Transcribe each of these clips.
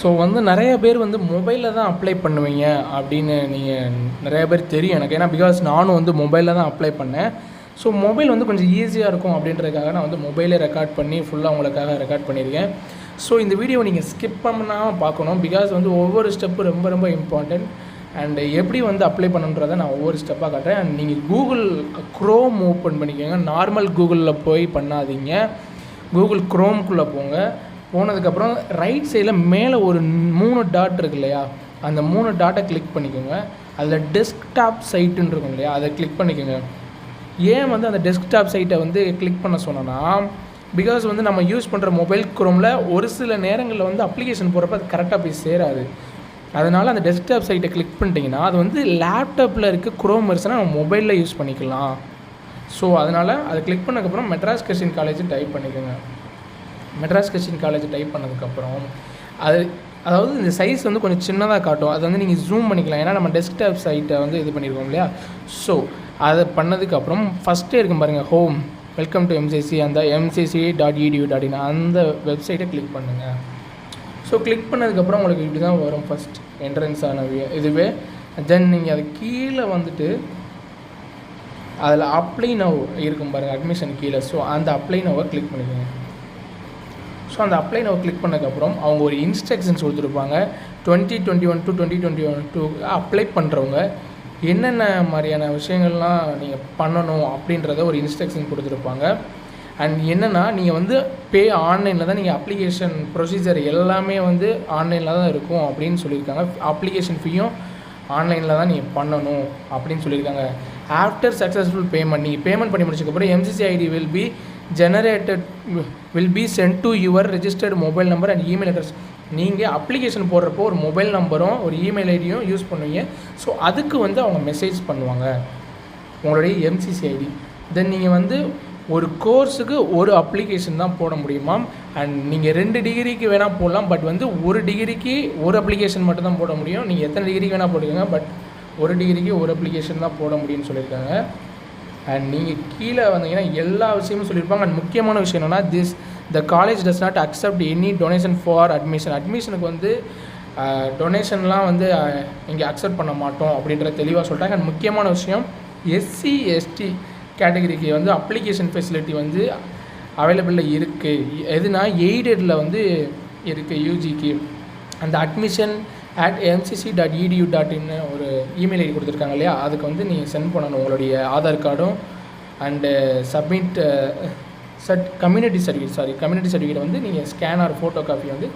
So வந்து நிறைய பேர் வந்து மொபைலில் தான் அப்ளை பண்ணுவீங்க அப்படின்னு நீங்கள் நிறைய பேர் தெரியும் எனக்கு. ஏன்னா பிகாஸ் நானும் வந்து மொபைலில் தான் அப்ளை பண்ணேன். ஸோ மொபைல் வந்து கொஞ்சம் ஈஸியாக இருக்கும் அப்படின்றதுக்காக நான் வந்து மொபைலே ரெக்கார்ட் பண்ணி ஃபுல்லாக உங்களுக்காக ரெக்கார்ட் பண்ணியிருக்கேன். ஸோ இந்த வீடியோ நீங்கள் ஸ்கிப் பண்ணாமல் பார்க்கணும். பிகாஸ் வந்து ஒவ்வொரு ஸ்டெப்பு ரொம்ப ரொம்ப இம்பார்ட்டண்ட். அண்டு எப்படி வந்து அப்ளை பண்ணுன்றதை நான் ஒவ்வொரு ஸ்டெப்பாக காட்டுறேன். அண்ட் நீங்கள் கூகுள் க்ரோம் ஓப்பன் பண்ணிக்கோங்க. நார்மல் கூகுளில் போய் பண்ணாதீங்க. கூகுள் க்ரோம்குள்ளே போங்க. போனதுக்கப்புறம் ரைட் சைடில் மேலே ஒரு 3 டாட் இருக்கு இல்லையா, அந்த 3 டாட்டை கிளிக் பண்ணிக்கோங்க. அதில் டெஸ்க்டாப் சைட்டுன்னு இருக்கும் இல்லையா, அதை கிளிக் பண்ணிக்கோங்க. ஏன் வந்து அந்த டெஸ்க்டாப் சைட்டை வந்து கிளிக் பண்ண சொன்னோன்னா, பிகாஸ் வந்து நம்ம யூஸ் பண்ணுற மொபைல் க்ரோமில் ஒரு சில நேரங்களில் வந்து அப்ளிகேஷன் போகிறப்ப அது கரெக்டாக போய் சேராது. அதனால் அந்த டெஸ்க்டாப் சைட்டை கிளிக் பண்ணிட்டீங்கன்னா அது வந்து லேப்டாப்பில் இருக்க க்ரோம் வெர்ஷனை நம்ம மொபைலில் யூஸ் பண்ணிக்கலாம். ஸோ அதனால் அதை கிளிக் பண்ணதுக்கப்புறம் மெட்ராஸ் கிறிஸ்டியன் காலேஜ் டைப் பண்ணிக்கோங்க. மெட்ராஸ் கிறிஸ்டியன் காலேஜ் டைப் பண்ணதுக்கப்புறம் அதாவது இந்த சைஸ் வந்து கொஞ்சம் சின்னதாக காட்டும். அது வந்து நீங்கள் ஜூம் பண்ணிக்கலாம். ஏன்னா நம்ம டெஸ்க்டாப் சைட்டை வந்து இது பண்ணியிருக்கோம் இல்லையா. ஸோ அதை பண்ணதுக்கப்புறம் ஃபஸ்ட்டே இருக்கும் பாருங்கள், ஹோம் வெல்கம் டு எம்சிசி, அந்த mcc.edu.in அந்த வெப்சைட்டை கிளிக் பண்ணுங்கள். ஸோ கிளிக் பண்ணதுக்கப்புறம் உங்களுக்கு இப்படி தான் வரும் ஃபஸ்ட் என்ட்ரன்ஸ் ஆன இதுவே. தென் நீங்கள் அது கீழே வந்துட்டு அதில் அப்ளை நவ் இருக்கும் பாருங்கள், அட்மிஷன் கீழே. ஸோ அந்த அப்ளை நவ்வை கிளிக் பண்ணிக்கோங்க. ஸோ அந்த அப்ளை நவ் கிளிக் பண்ணதுக்கப்புறம் அவங்க ஒரு இன்ஸ்ட்ரக்ஷன்ஸ் கொடுத்துருப்பாங்க. 2021 to 2022 அப்ளை பண்ணுறவங்க என்னென்ன மாதிரியான விஷயங்கள்லாம் நீங்கள் பண்ணணும் அப்படின்றத ஒரு இன்ஸ்ட்ரக்ஷன் கொடுத்துருப்பாங்க. அண்ட் என்னென்னா, நீங்கள் வந்து ஆன்லைனில் தான் நீங்கள் அப்ளிகேஷன் ப்ரொசீஜர் எல்லாமே வந்து ஆன்லைனில் தான் இருக்கும் அப்படின்னு சொல்லியிருக்காங்க. அப்ளிகேஷன் ஃபீயும் ஆன்லைனில் தான் நீங்கள் பண்ணணும் அப்படின்னு சொல்லியிருக்காங்க. ஆஃப்டர் சக்ஸஸ்ஃபுல் பேமெண்ட், நீங்கள் பேமெண்ட் பண்ணி முடிச்சதுக்கப்புறம் MCC ID will be sent to your registered mobile number and email address. நீங்கள் அப்ளிகேஷன் போடுறப்போ ஒரு மொபைல் நம்பரும் ஒரு இமெயில் ஐடியும் யூஸ் பண்ணுவீங்க. ஸோ அதுக்கு வந்து அவங்க மெசேஜ் பண்ணுவாங்க உங்களுடைய எம்சிசி ஐடி. தென் நீங்கள் வந்து ஒரு கோர்ஸுக்கு ஒரு அப்ளிகேஷன் தான் போட முடியுமா. அண்ட் நீங்கள் 2 டிகிரிக்கு வேணால் போடலாம். பட் வந்து ஒரு டிகிரிக்கு ஒரு அப்ளிகேஷன் மட்டும் தான் போட முடியும். நீங்கள் எத்தனை டிகிரிக்கு வேணால் போடுவீங்க, பட் ஒரு டிகிரிக்கு ஒரு அப்ளிகேஷன் தான் போட முடியும்னு சொல்லியிருக்காங்க. அண்ட் நீங்கள் கீழே வந்தீங்கன்னா எல்லா விஷயமும் சொல்லியிருப்பாங்க. அண்ட் முக்கியமான விஷயம் என்னென்னா, the college does not accept any donation for admission. அட்மிஷனுக்கு வந்து டொனேஷன்லாம் வந்து இங்கே அக்செப்ட் பண்ண மாட்டோம் அப்படின்ற தெளிவாக சொல்லிட்டாங்க. அண்ட் முக்கியமான விஷயம், எஸ்சி எஸ்டி கேட்டகரிக்கு வந்து அப்ளிகேஷன் ஃபெசிலிட்டி வந்து அவைலபிளில் இருக்குது. எதுனா எய்டடில் வந்து இருக்குது யூஜிக்கு. அந்த அட்மிஷன் @mcc.edu.in ஒரு இமெயில் ஐடி கொடுத்துருக்காங்க இல்லையா, அதுக்கு வந்து நீங்கள் சென்ட் பண்ணணும் உங்களுடைய ஆதார் கார்டும் அண்டு கம்யூனிட்டி சர்டிஃபிகேட் வந்து நீங்கள் ஸ்கேன் ஆர் ஃபோட்டோ காப்பி வந்து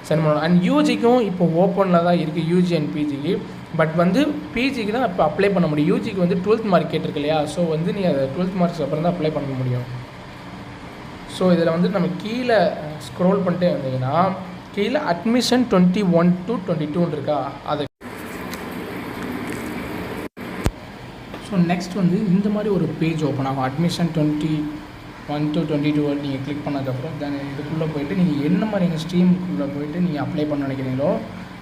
சென்ட் பண்ணணும். அண்ட் யூஜிக்கும் இப்போ ஓப்பனில் தான் இருக்குது, யூஜி அண்ட் பிஜிக்கு. பட் வந்து பிஜிக்கு தான் இப்போ அப்ளை பண்ண முடியும். யூஜிக்கு வந்து 12th மார்க் கேட்டிருக்கு இல்லையா, ஸோ வந்து நீங்கள் அதை 12th மார்க்ஸ் அப்புறம் தான் அப்ளை பண்ண முடியும். ஸோ இதில் வந்து நம்ம கீழே ஸ்க்ரோல் பண்ணிட்டே வந்தீங்கன்னா கீழே அட்மிஷன் 21 to 22 இருக்கா, அது. ஸோ நெக்ஸ்ட் வந்து இந்த மாதிரி ஒரு பேஜ் ஓப்பன் ஆகும். அட்மிஷன் 21 to 22 நீங்கள் கிளிக் பண்ணதுக்கப்புறம் தென் இதுக்குள்ளே போய்ட்டு நீங்கள் என்ன மாதிரியான ஸ்ட்ரீமுக்குள்ளே போய்ட்டு நீங்கள் அப்ளை பண்ண நினைக்கிறீங்களோ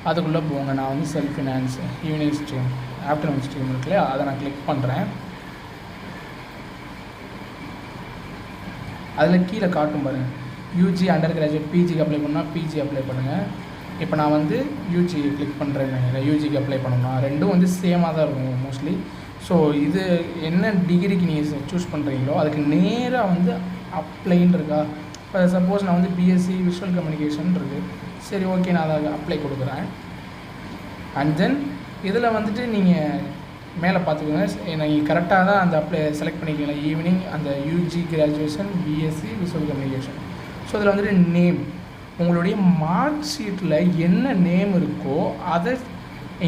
அதுக்குள்ளே போங்க. நான் வந்து self finance evening stream afternoon stream இருக்குல்லையா, அதை நான் கிளிக் பண்ணுறேன். அதில் கீழே காட்டும் பாருங்கள், யூஜி அண்டர் கிராஜுவேட் பிஜிக்கு அப்ளை பண்ணால் பிஜி அப்ளை பண்ணுங்கள். இப்போ நான் வந்து யூஜி கிளிக் பண்ணுறேன்னு நினைக்கிறேன். யூஜிக்கு அப்ளை பண்ணணும்னா ரெண்டும் வந்து சேமாக தான் இருக்கும் மோஸ்ட்லி. ஸோ இது என்ன டிகிரிக்கு நீங்கள் சூஸ் பண்ணுறீங்களோ அதுக்கு நேராக வந்து அப்ளைன்னு இருக்கா. இப்போ சப்போஸ் நான் வந்து பிஎஸ்சி விஷுவல் கம்யூனிகேஷன் இருக்குது, சரி ஓகே நான் அதை அப்ளை கொடுக்குறேன். அண்ட் தென் இதில் வந்துட்டு நீங்கள் மேலே பார்த்துக்கோங்க, நீங்கள் கரெக்டாக தான் அந்த அப்ளை செலக்ட் பண்ணிக்கலாம். ஈவினிங் அந்த UG graduation BSc visual communication. So இதில் வந்துட்டு நேம், உங்களுடைய மார்க் ஷீட்டில் என்ன நேம் இருக்கோ அதை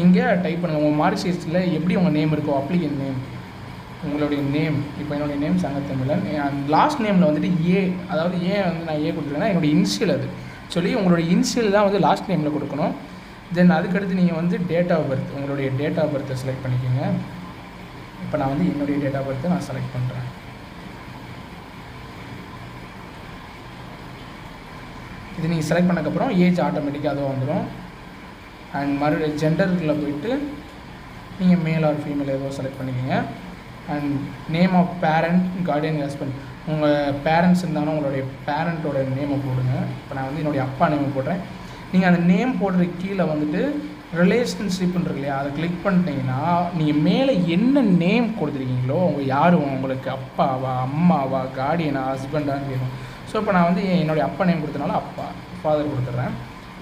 இங்கே டைப் பண்ணுங்கள். உங்கள் மார்க் ஷீட்டில் எப்படி உங்கள் நேம் இருக்கோ அப்ளிகேஷன் நேம், உங்களுடைய நேம். இப்போ என்னுடைய நேம் சங்கத்தமிழன். லாஸ்ட் நேமில் வந்துட்டு ஏ, அதாவது ஏன் வந்து நான் ஏ கொடுத்துருக்கேன்னா என்னுடைய இனிஷியல் அது சொல்லி உங்களுடைய இனிஷியல் தான் வந்து லாஸ்ட் நேமில் கொடுக்கணும். தென் அதுக்கடுத்து நீங்கள் வந்து டேட் ஆஃப் பர்த், உங்களுடைய டேட் ஆஃப் பர்த்தை செலக்ட் பண்ணிக்கோங்க. இப்போ நான் வந்து என்னுடைய டேட் ஆஃப் பர்த்தை நான் செலக்ட் பண்ணுறேன். இது நீங்கள் செலக்ட் பண்ணக்கப்புறம் ஏஜ் ஆட்டோமேட்டிக்காக அதுவும் வந்துடும். அண்ட் மறுபடியும் ஜெண்டருக்குள்ளே போயிட்டு நீங்கள் மேல் ஆர் ஃபீமேல் ஏதோ செலக்ட் பண்ணிக்கோங்க. And name of parent, guardian, husband. உங்கள் பேரண்ட்ஸ் இருந்தாலும் உங்களுடைய பேரண்ட்டோட நேமை போடுங்க. இப்போ நான் வந்து என்னுடைய அப்பா நேமை போடுறேன். நீங்கள் அந்த நேம் போடுற கீழே வந்துட்டு ரிலேஷன்ஷிப்னு இருக்கு இல்லையா, அதை கிளிக் பண்ணிட்டீங்கன்னா நீங்கள் மேலே என்ன நேம் கொடுத்துருக்கீங்களோ அவங்க யார், உங்களுக்கு அப்பாவா அம்மாவா கார்டியனா ஹஸ்பண்டான்னு கேட்கும். ஸோ இப்போ நான் வந்து என்னுடைய அப்பா நேம் கொடுத்தனால அப்பா ஃபாதர் கொடுத்துட்றேன்.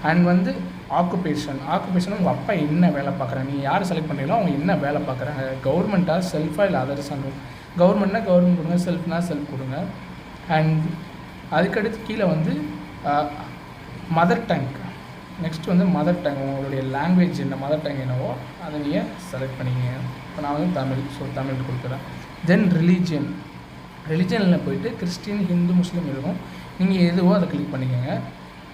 அண்ட் வந்து ஆக்குபேஷன் உங்கள் அப்பா என்ன வேலை பார்க்குறாங்க, நீங்கள் யார் செலக்ட் பண்ணுறீங்களோ அவங்க என்ன வேலை பார்க்குறாங்க, கவர்மெண்ட்டாக செல்ஃபாக இல்லை அதர்ஸ். கவர்மெண்ட்னா கவர்மெண்ட் கொடுங்க, செல்ஃப்னா செல்ஃப் கொடுங்க. அண்ட் அதுக்கடுத்து கீழே வந்து மதர் டங். நெக்ஸ்ட் வந்து மதர் டங், உங்களுடைய லாங்குவேஜ் என்ன, மதர் டங் என்னவோ அதை நீங்கள் செலக்ட் பண்ணிக்கங்க. இப்போ நான் வந்து தமிழ், ஸோ தமிழ் கொடுக்குறேன். தென் ரிலீஜனில் போயிட்டு கிறிஸ்டின், ஹிந்து, முஸ்லீம் இருக்கும், நீங்கள் எதுவோ அதை கிளிக் பண்ணிக்கோங்க.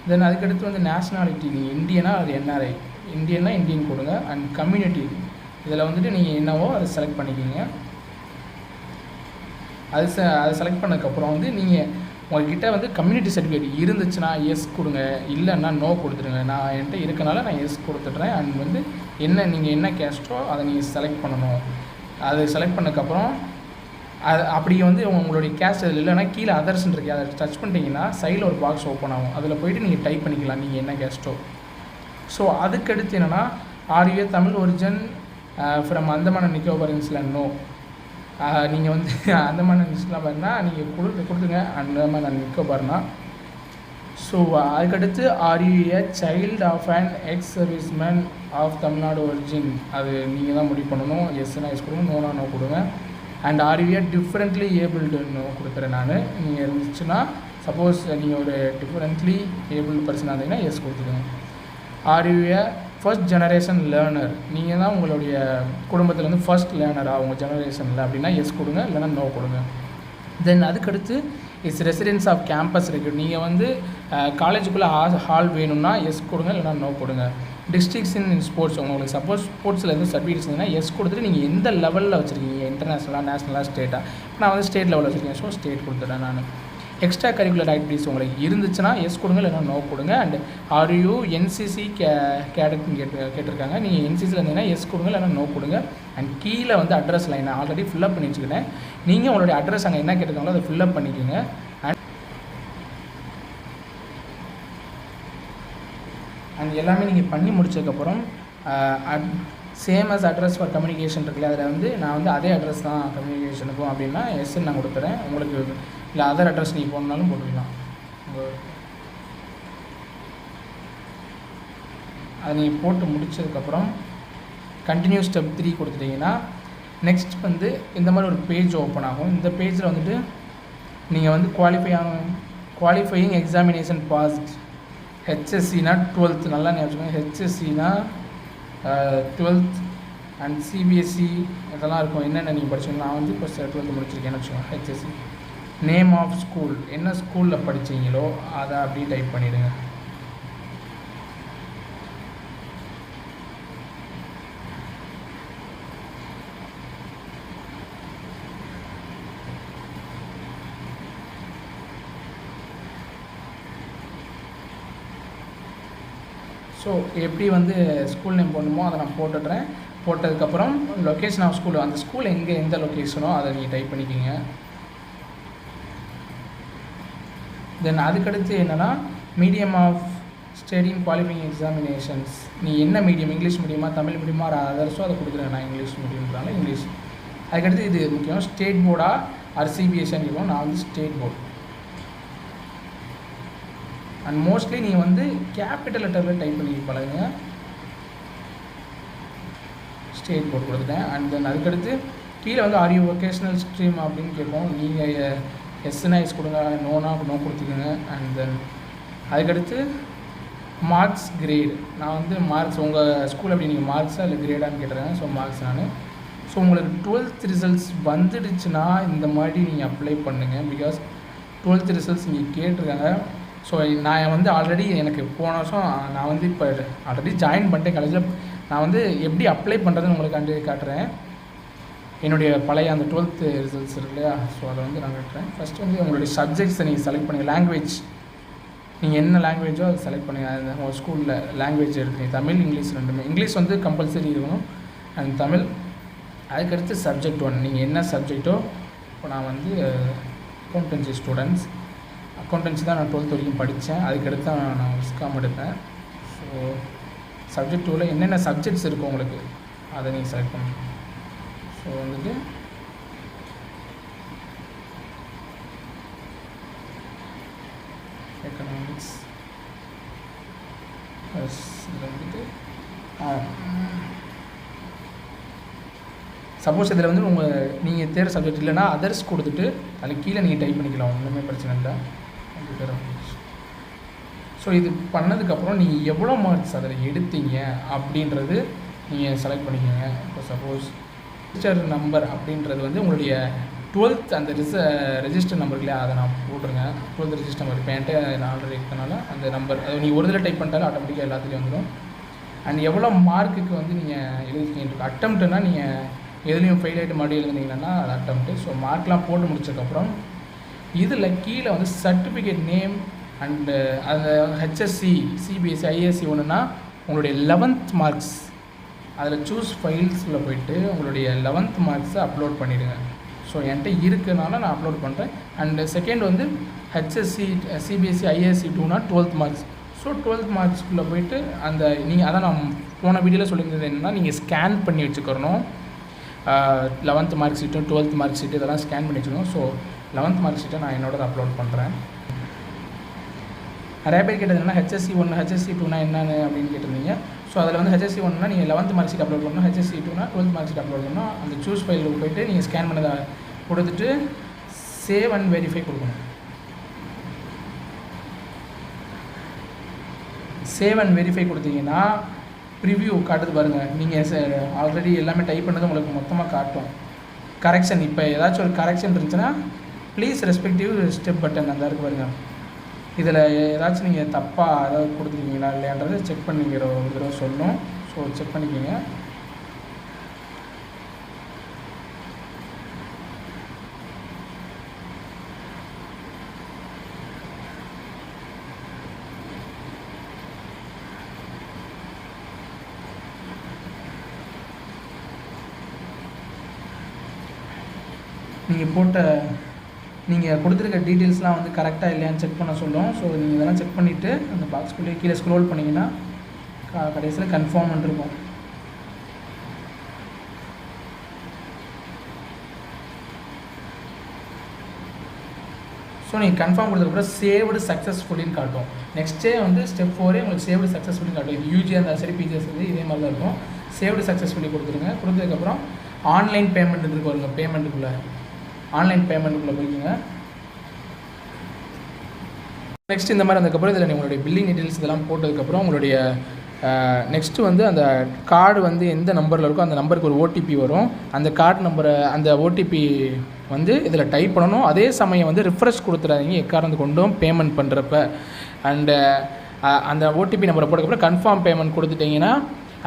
தென் அதுக்கடுத்து வந்து நேஷ்னாலிட்டி, நீங்கள் இந்தியனா அது என்ஆர்ஐ, இந்தியன்னா இந்தியன் கொடுங்க. அண்ட் கம்யூனிட்டி, இதில் வந்துட்டு நீங்கள் என்னவோ அதை செலக்ட் பண்ணிக்கோங்க. அதை செலக்ட் பண்ணதுக்கப்புறம் வந்து நீங்கள் உங்கள்கிட்ட வந்து கம்யூனிட்டி சர்டிஃபிகேட் இருந்துச்சுன்னா எஸ் கொடுங்க, இல்லைன்னா நோ கொடுத்துருங்க. நான் என்கிட்ட இருக்கனால நான் எஸ் கொடுத்துட்றேன். அண்ட் வந்து நீங்கள் என்ன கேஸ்ட்டோ அதை நீங்கள் செலக்ட் பண்ணணும். அதை செலக்ட் பண்ணதுக்கப்புறம் அது அப்படியே வந்து உங்களுடைய கேஸ்ட் அதில் இல்லைன்னா கீழே அதர்ஸ்ன்னு இருக்கு, அதை டச் பண்ணிட்டீங்கன்னா சைடில் ஒரு பாக்ஸ் ஓப்பன் ஆகும், அதில் போய்ட்டு நீங்கள் டைப் பண்ணிக்கலாம் நீங்கள் என்ன கேஸ்ட்டோ. ஸோ அதுக்கடுத்து என்னென்னா are you a Tamil origin from Andaman and Nicobar islands, no. நீங்கள் வந்து அந்தமான் அண்ட் நிக்கோபார்லாம் பாருன்னா நீங்கள் கொடுத்துங்க அந்தமான் அண்ட் நிக்கோபார்னா. ஸோ அதுக்கடுத்து are you a child of and ex serviceman of Tamil Nadu origin, அது நீங்கள் தான் முடிவு பண்ணணும். எஸ்னா எஸ் கொடுங்க, நோனா நோ கொடுங்க. அண்ட் ஆர்யூஏ டிஃப்ரெண்ட்லி ஏபிள்டுன்னு கொடுக்குறேன் நான். நீங்கள் இருந்துச்சுன்னா சப்போஸ் நீங்கள் ஒரு டிஃப்ரெண்ட்லி ஏபிள்டு பர்சனாக இருந்தீங்கன்னா எஸ் கொடுத்துருங்க. ஆர்யூஏ ஃபர்ஸ்ட் ஜெனரேஷன் லேர்னர், நீங்கள் தான் உங்களுடைய குடும்பத்தில் வந்து ஃபர்ஸ்ட் லேர்னராக உங்கள் ஜெனரேஷனில் அப்படின்னா எஸ் கொடுங்க, இல்லைனா நோ கொடுங்க. தென் அதுக்கடுத்து இட்ஸ் ரெசிடென்ஸ் ஆஃப் கேம்பஸ் இருக்குது, நீங்கள் வந்து காலேஜுக்குள்ளே ஹால் வேணும்னா எஸ் கொடுங்க, இல்லைனா நோ கொடுங்க. டிஸ்ட்ரிக்ஸ் இன் ஸ்போர்ட்ஸ், உங்களுக்கு சப்போஸ் ஸ்போர்ட்ஸில் எதுவும் சர்டிஃபிகேட்ஸ் இருந்ததுன்னா எஸ் கொடுத்துட்டு நீங்கள் எந்த லெவலில் வச்சுருக்கீங்க, இன்டர்நேஷ்னலாக நேஷ்னலாக ஸ்டேட்டாக. நான் வந்து ஸ்டேட் லெவலில் வச்சுருக்கேன், ஸோ ஸ்டேட் கொடுத்துட்டேன் நான். எக்ஸ்ட்ரா கரிக்குலர் ஆக்டிவிட்டீஸ் உங்களுக்கு இருந்துச்சுன்னா எஸ் கொடுங்க, இல்லைனா நோ கொடுங்க. அண்ட் ஆர்யூ என்சிசி கேடட்னு கேட்டிருக்காங்க, நீங்கள் என்சிசியில் இருந்தீங்கன்னா எஸ் கொடுங்க, இல்லைனா நோ கொடுங்க. அண்ட் கீழே வந்து அட்ரஸ் லைன் நான் ஆல்ரெடி ஃபில்அப் பண்ணி வச்சுக்கிட்டேன், நீங்கள் உங்களுடைய அட்ரஸ் அங்கே என்ன கேட்டிருக்காங்களோ அதை ஃபில்அப் பண்ணிக்கோங்க. அண்ட் எல்லாமே நீங்கள் பண்ணி முடிச்சதுக்கப்புறம் same as address for communication இருக்குல்ல, அதில் வந்து நான் வந்து அதே அட்ரஸ் தான் கம்யூனிகேஷனுக்கும் அப்படின்னா எஸ்ன்னு நான் கொடுத்துறேன். உங்களுக்கு இல்லை அதர் அட்ரஸ் நீங்கள் போடனாலும் போட்டுக்கலாம். அதை நீங்கள் போட்டு முடித்ததுக்கப்புறம் கண்டினியூ ஸ்டெப் 3 கொடுத்துட்டிங்கன்னா நெக்ஸ்ட் வந்து இந்த மாதிரி ஒரு பேஜ் ஓப்பன் ஆகும். இந்த பேஜில் வந்துட்டு நீங்கள் வந்து குவாலிஃபையிங் எக்ஸாமினேஷன் பாஸ்ட், ஹெச்எஸ்சினா 12th, நல்லா ஞாபகம், ஹெச்எஸ்சினா 12th அண்ட் சிபிஎஸ்சி இதெல்லாம் இருக்கும். என்னென்ன நீங்கள் படிச்சீங்க, நான் வந்து இப்போ 12th முடிச்சிருக்கேன்னு வச்சுக்கோங்க. ஹெச்எஸ்சி நேம் ஆஃப் ஸ்கூல், என்ன ஸ்கூலில் படித்தீங்களோ அதை அப்படியே டைப் பண்ணிவிடுங்க. ஸோ எப்படி வந்து ஸ்கூல் நேம் போடணுமோ அதை நான் போட்டுடுறேன். போட்டதுக்கப்புறம் லொக்கேஷன் ஆஃப் ஸ்கூல், அந்த ஸ்கூல் எந்த லொக்கேஷனோ அதை நீங்கள் டைப் பண்ணிக்கிங்க. தென் அதுக்கடுத்து என்னென்னா medium of studying qualifying examinations, நீ என்ன மீடியம், இங்கிலீஷ் மீடியமா தமிழ் மீடியமா அதர்ஸோ அதை கொடுக்குறேன். நான் இங்கிலீஷ் மீடியம்னால இங்கிலீஷ். அதுக்கடுத்து இது முக்கியம், ஸ்டேட் போர்டா ஆர் சிபிஎஸ்சின்னு இருக்கும். நான் வந்து ஸ்டேட் போர்டு. அண்ட் மோஸ்ட்லி நீங்கள் வந்து கேபிட்டல் லெட்டரில் டைப் பண்ணி பழகுங்க. ஸ்டேட் போர்டு கொடுத்துட்டேன். அண்ட் தென் அதுக்கடுத்து கீழே வந்து ஆர்யூ வொகேஷ்னல் ஸ்ட்ரீம் அப்படின்னு கேட்போம். நீங்கள் எஸ்னா எஸ் கொடுங்க, நோனா நோ கொடுத்துக்கோங்க. அண்ட் தென் அதுக்கடுத்து மார்க்ஸ் கிரேட், நான் வந்து மார்க்ஸ் உங்கள் ஸ்கூல் அப்படி நீங்கள் மார்க்ஸாக இல்லை கிரேடான்னு கேட்டுறேன். ஸோ மார்க்ஸ் நான். ஸோ உங்களுக்கு 12th ரிசல்ட்ஸ் வந்துடுச்சுன்னா இந்த மாதிரி நீங்கள் அப்ளை பண்ணுங்கள். பிகாஸ் 12th ரிசல்ட்ஸ் நீங்கள் கேட்டிருக்காங்க. ஸோ நான் வந்து ஆல்ரெடி எனக்கு போன வருஷம் நான் வந்து இப்போ ஆல்ரெடி ஜாயின் பண்ணிட்டேன் காலேஜில். நான் வந்து எப்படி அப்ளை பண்ணுறதுன்னு உங்களுக்கு காட்டுறேன். என்னுடைய பழைய அந்த 12th ரிசல்ட்ஸ் இருக்கு இல்லையா, ஸோ அதை வந்து நான் காட்டுறேன். ஃபஸ்ட்டு வந்து உங்களுடைய சப்ஜெக்ட்ஸை நீங்கள் செலக்ட் பண்ணுங்கள். லாங்குவேஜ் நீங்கள் என்ன லாங்குவேஜோ அதை செலக்ட் பண்ணுங்கள். உங்கள் ஸ்கூலில் லாங்குவேஜ் எடுத்துங்க, தமிழ் இங்கிலீஷ் ரெண்டுமே. இங்கிலீஷ் வந்து கம்பல்சரி இருக்கணும் அண்ட் தமிழ். அதுக்கடுத்து சப்ஜெக்ட் 1 நீங்கள் என்ன சப்ஜெக்டோ. இப்போ நான் வந்து அக்கௌண்டன்சி ஸ்டூடெண்ட்ஸ், அக்கௌண்டன்சி தான் நான் 12th வரைக்கும் படித்தேன். அதுக்கடுத்து தான் நான் விஸ்காம் எடுத்தேன். ஸோ சப்ஜெக்ட் 2ல் என்னென்ன சப்ஜெக்ட்ஸ் இருக்கும் உங்களுக்கு அதை நீங்கள் செலக்ட் பண்ணணும். ஸோ வந்துட்டு எக்கனாமிக்ஸ் ப்ளஸ் இதில் வந்துட்டு சப்போஸ் இதில் வந்து நீங்கள் தேர்வு சப்ஜெக்ட் இல்லைன்னா அதர்ஸ் கொடுத்துட்டு அதில் கீழே நீங்கள் டைப் பண்ணிக்கலாம், ஒன்றுமே பிரச்சனை இல்லை. ஸோ இது பண்ணதுக்கப்புறம் நீங்கள் எவ்வளோ மார்க்ஸ் அதில் எடுத்தீங்க அப்படின்றது நீங்கள் செலக்ட் பண்ணிக்கோங்க. இப்போ சப்போஸ் ரெஜிஸ்டர் நம்பர் அப்படின்றது வந்து உங்களுடைய 12th அந்த ரெஜிஸ்டர் நம்பர் இல்லையா, அதை நான் போட்டுருங்க. 12th ரெஜிஸ்டர் நம்பர் இப்போ என்கிட்ட நான் ஆல்ரெடி இருக்கனால அந்த நம்பர் அது நீங்கள் ஒரு இதில் டைப் பண்ணிட்டாலும் ஆட்டோமேட்டிக்காக எல்லாத்துலேயும் வந்துடும். அண்ட் எவ்வளோ மார்க்குக்கு வந்து நீங்கள் எழுதிக்கிட்டு அட்டம்ப்ட்டுனா நீங்கள் எதுலேயும் ஃபெயில் ஆகிட்டு மறுபடியும் எழுதுனீங்கன்னா அது அட்டம்ப்ட்டு. ஸோ மார்க்லாம் போட்டு முடிச்சதுக்கப்புறம் இதில் கீழே வந்து சர்டிஃபிகேட் நேம் அண்டு அந்த ஹெச்எஸ்சி சிபிஎஸ்சி ஐஎஸ்சி ஒன்றுனா உங்களுடைய 11th மார்க்ஸ் அதில் சூஸ் ஃபைல்ஸில் போய்ட்டு உங்களுடைய 11th மார்க்ஸை அப்லோட் பண்ணிவிடுங்க. ஸோ என்கிட்ட இருக்குனால நான் அப்லோட் பண்ணுறேன். அண்டு செகண்ட் வந்து ஹெச்எஸ்சி சிபிஎஸ்சி ஐஎஸ்சி 2னா 12th மார்க்ஸ். ஸோ 12th மார்க்ஸ்க்குள்ளே போய்ட்டு அந்த நீங்கள் அதான் நான் போன வீடியோவில் சொல்லியிருந்தது என்னென்னா நீங்கள் ஸ்கேன் பண்ணி வச்சுக்கிறணும். 11th மார்க் ஷீட்டும் 12th மார்க் ஷீட்டு இதெல்லாம் ஸ்கேன் பண்ணி வச்சுக்கணும். ஸோ 11th மார்க் ஷீட்டை நான் என்னோட அப்லோட் பண்ணுறேன். நிறைய பேர் கேட்டது என்னன்னா ஹெச்எஸ்சி 1 ஹெச்எஸ்சி 2னா என்னன்னு அப்படின்னு கேட்டிருந்தீங்க. ஸோ அதில் வந்து ஹெச்எஸ்சி 1னா நீங்கள் 11th மார்க் ஷீட் அப்லோட் பண்ணணும், ஹெச்எஸ்சி 2னா 12th மார்க் ஷீட் அப்லோட் பண்ணணும். அந்த சூஸ் ஃபைலில் போய்ட்டு நீங்கள் ஸ்கேன் பண்ணதை கொடுத்துட்டு சேவ் அண்ட் வெரிஃபை கொடுக்கணும். சேவ் அண்ட் வெரிஃபை கொடுத்தீங்கன்னா ப்ரிவ்யூ காட்டுது பாருங்கள். நீங்கள் ஆல்ரெடி எல்லாமே டைப் பண்ணது உங்களுக்கு மொத்தமாக காட்டும். கரெக்ஷன் இப்போ ஏதாச்சும் ஒரு கரெக்ஷன் இருந்துச்சுன்னா ப்ளீஸ் ரெஸ்பெக்டிவ் ஸ்டெப் பட்டன் அந்த இருக்குது பாருங்கள். இதில் ஏதாச்சும் நீங்கள் தப்பாக ஏதாவது கொடுத்துருக்கீங்களா இல்லையான்றதை செக் பண்ணிக்கிற ஒரு தடவை சொல்லணும். ஸோ செக் பண்ணிக்கோங்க. நீங்கள் கொடுத்துருக்க டீட்டெயில்ஸ்லாம் வந்து கரெக்டாக இல்லையான்னு செக் பண்ண சொல்லும். ஸோ நீங்கள் இதெல்லாம் செக் பண்ணிவிட்டு அந்த பாக்ஸ்குள்ளேயே கீழே ஸ்க்ரோல் பண்ணிங்கன்னா கடைசியில் கன்ஃபார்ம் இருக்கும். ஸோ நீங்கள் கன்ஃபார்ம் கொடுத்ததுக்கப்புறம் சேவ்டு சக்ஸஸ்ஃபுல்லின்னு காட்டும். நெக்ஸ்ட்டே வந்து ஸ்டெப் 4 உங்களுக்கு சேவ்டு சக்ஸஸ்ஃபுல்லின்னு காட்டும். இது யூஜி இருந்தாலும் சரி பிஜிஎஸ் வந்து இதே மாதிரி தான் இருக்கும். சேவ்டு சக்ஸஸ்ஃபுல்லி கொடுத்துருங்க. கொடுத்ததுக்கப்புறம் ஆன்லைன் பேமெண்ட் இருக்கு வருங்க. பேமெண்ட்டுக்குள்ளே ஆன்லைன் பேமெண்ட்டுக்குள்ளே போய்க்குங்க. நெக்ஸ்ட் இந்த மாதிரி அதுக்கப்புறம் இதில் உங்களுடைய பில்லிங் டீட்டெயில்ஸ் இதெல்லாம் போட்டதுக்கப்புறம் உங்களுடைய நெக்ஸ்ட்டு வந்து அந்த கார்டு வந்து எந்த நம்பரில் இருக்கோ அந்த நம்பருக்கு ஒரு ஓடிபி வரும். அந்த கார்டு நம்பரை அந்த ஓடிபி வந்து இதில் டைப் பண்ணணும். அதே சமயம் வந்து ரிஃப்ரெஷ் கொடுத்துடாதீங்க எக்காரணத்து கொண்டும் பேமெண்ட் பண்ணுறப்ப. அண்டு அந்த ஓடிபி நம்பரை போட்டதுக்கப்புறம் கன்ஃபார்ம் பேமெண்ட் கொடுத்துட்டிங்கன்னா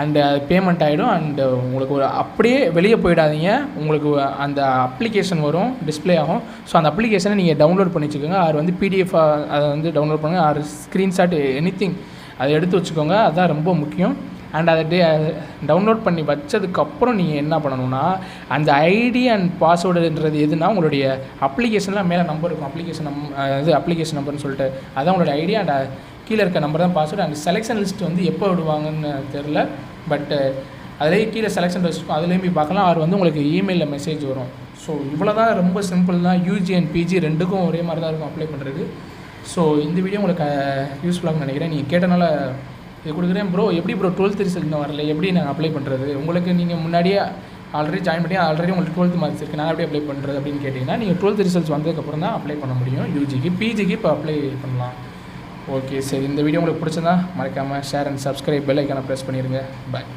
அண்டு பேமெண்ட் ஆகிடும். அண்டு உங்களுக்கு ஒரு அப்படியே வெளியே போயிடாதீங்க. உங்களுக்கு அந்த அப்ளிகேஷன் வரும், டிஸ்பிளே ஆகும். ஸோ அந்த அப்ளிகேஷனை நீங்கள் டவுன்லோட் பண்ணி வச்சுக்கோங்க. அது வந்து பிடிஎஃப் அதை வந்து டவுன்லோட் பண்ணுங்கள். அது ஸ்க்ரீன்ஷாட் எனிதிங் அதை எடுத்து வச்சுக்கோங்க. அதுதான் ரொம்ப முக்கியம். அண்ட் அதை டவுன்லோட் பண்ணி வச்சதுக்கப்புறம் நீங்கள் என்ன பண்ணணும்னா அந்த ஐடி அண்ட் பாஸ்வேர்டுன்றது எதுனா உங்களுடைய அப்ளிகேஷன்லாம் மேலே நம்பர் இருக்கும். அப்ளிகேஷன் நம்பர்னு சொல்லிட்டு அதான் உங்களுடைய ஐடி அண்ட் கீழே இருக்க நம்பர் தான் பாஸ்வேர்டு. அண்ட் செலெக்ஷன் லிஸ்ட் வந்து எப்போ விடுவாங்கன்னு தெரில. பட்டு அதிலேயே கீழே செலெக்ஷன் லிஸ்ட் இருக்கும். அதுலேயும் போய் பார்க்கலாம். அது வந்து உங்களுக்கு இமெயிலில் மெசேஜ் வரும். ஸோ இவ்வளோ தான், ரொம்ப சிம்பிள் தான். யூஜி அண்ட் பிஜி ரெண்டுக்கும் ஒரே மாதிரி தான் இருக்கும் அப்ளை பண்ணுறது. ஸோ இந்த வீடியோ உங்களுக்கு யூஸ்ஃபுல்லாக நினைக்கிறேன். நீங்கள் கேட்டனால இது கொடுக்குறேன். ப்ரோ எப்படி ப்ரோ 12th ரிசல்ட் இன்னும் வரல, எப்படி நான் அப்ளை பண்ணுறது? உங்களுக்கு நீங்கள் முன்னாடியே ஆல்ரெடி ஜாயின் பண்ணி ஆல்ரெடி உங்களுக்கு 12th மார்க்ஸ் இருக்குது, நான் எப்படி அப்ளை பண்ணுறது அப்படின்னு கேட்டிங்கன்னா நீங்கள் 12th ரிசல்ட்ஸ் வந்ததுக்கப்புறம் தான் அப்ளை பண்ண முடியும். யூஜிக்கு பிஜிக்கு இப்போ அப்ளை பண்ணலாம். ஓகே, சரி. இந்த வீடியோ உங்களுக்கு பிடிச்சிருந்தா மறக்காமல் ஷேர் அண்ட் சப்ஸ்கிரைப் பெல் ஐக்கானை ப்ரெஸ் பண்ணிடுங்க. பாய்.